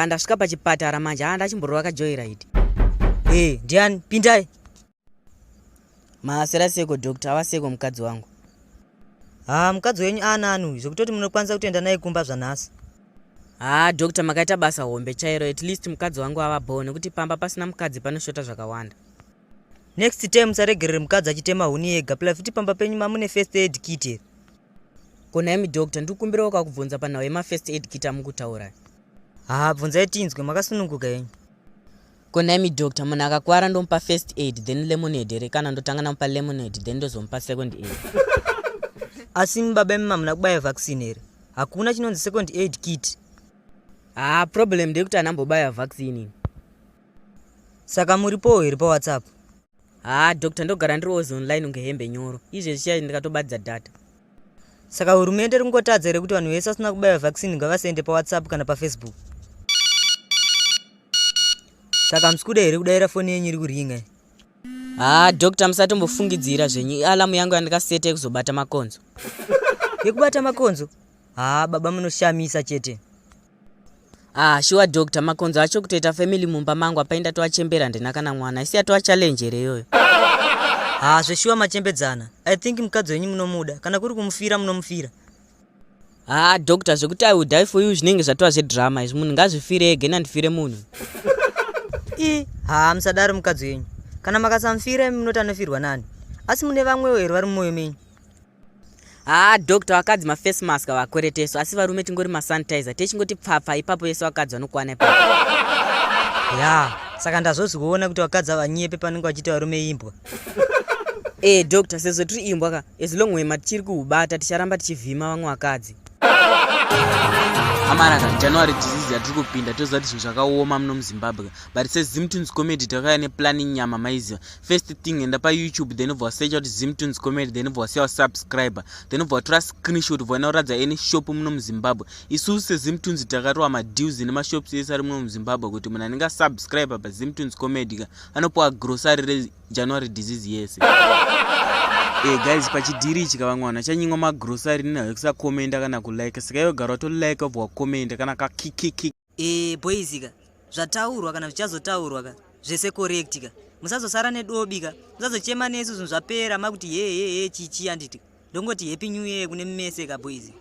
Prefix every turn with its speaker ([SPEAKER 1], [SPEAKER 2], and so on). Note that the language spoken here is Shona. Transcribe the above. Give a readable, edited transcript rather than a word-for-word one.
[SPEAKER 1] Ndasvika pachipatara manje ndachimborwa kajoyride.
[SPEAKER 2] Ndiani pindai.
[SPEAKER 1] Masera seko doctor waseko mukadzi wangu.
[SPEAKER 2] Mukadzi wenyu ananu zvekutoti munokwanisa kutoenda naye kumba zvanhasi.
[SPEAKER 1] Doctor makaita basa hombe chairo, at least mukadzi wangu avabho nekuti pamba pasina mukadzi panoshota zvakawanda.
[SPEAKER 2] Next time musaregerere mukadzi achitema huni yega, pla futi pamba penyu mamune first aid kit here.
[SPEAKER 1] Kona imi doctor ndikukumbira wakakubvunza panhau yema first aid kit amukutaura.
[SPEAKER 2] Bvunzai tinzwe makasununguka yenyu.
[SPEAKER 1] Kona imi doctor munhu akakwara ndomupa first aid then lemonade here, kana ndotanga namupa lemonade then ndozomupa second aid.
[SPEAKER 2] Asi baba mama muna kubaya vaccine here. Hakuna chinonzi second aid kit.
[SPEAKER 1] Problem ndekuti anambobaya vaccine.
[SPEAKER 2] Saka muripo here pa WhatsApp.
[SPEAKER 1] Doctor ndogara ndiri ozi online unge hembe nyoro. Izvezvi chai ndikatobadza data.
[SPEAKER 2] Saka hurumende ringotadza here kuti vanhu vese vasina kubaya vaccine ngavasende pa WhatsApp kana pa Facebook. Saka musikuda here kudaira foni yenyu iri kuringa.
[SPEAKER 1] Doctor musatombofungidzira zvenyu, alamu yangu yandikasete kuzobata makonzo.
[SPEAKER 2] Yekubata makonzo? Baba munoshamisa chete.
[SPEAKER 1] Sure doctor, makonzo acho kutoita family mumba mangu apainda toachembera ndina kana mwana, isi atoa challenge reyoyo.
[SPEAKER 2] Zveshuwa machembedzana. I think mukadzi wenyu munomuda, kana kuri kumufira munomufira.
[SPEAKER 1] Doctor, zvekuti I would die for you zvinenge zvatova zvedrama izvi, munhu ngazvifire ege nandifire munhu.
[SPEAKER 2] Musadaro mukadzi wenyu. Kana makasamufira munoti anofirwa nani. Asi mune vamwewo here vari mumwoyo menyu.
[SPEAKER 1] Doctor, vakadzi maface mask vakwereteso, asi varume tingori masanitizer, techingoti pfapfa ipapo yese vakadzi vanokwana ipapo.
[SPEAKER 2] Saka ndazozviona kuti vakadzi vanyepe panenge vachiita varume imbwa.
[SPEAKER 1] Doctor, sezvo tiri imbwa ka, as long wema tichiri kuhubata ticharamba tichivhima vamwe vakadzi. Amaraka, January disease yatiri kupinda toziva kuti zvinhu zvakaoma muno muZimbabwe. But seZimtooons comedy takauya neplanning nyama maiziva. First thing enda pa YouTube, then ubva search out Zimtooons comedy, then ubva sewa subscriber, then ubva tora screenshot ubva unoratidza any shop muno muZimbabwe. Isusu seZimtooons takarova madeals nemashops ese ari muno muZimbabwe kuti munhu anenge subscribe pa Zimtooons comedy anopuwa grocery reJanuary disease yese. Guys, pachidhiri ichi kavamwana chanyimwa magrocery nina kusakomenda kana kulike, saka iwe gara watolike obva wakomenda kana kakikiki.
[SPEAKER 2] Boys ka zvataurwa kana zvichazotaurwa ka zvese correct ka, musazosara nedobi ka, musazochema nesu zvinhu zvapera makuti chichi anditi ndongoti happy new year kune mmese ka boys.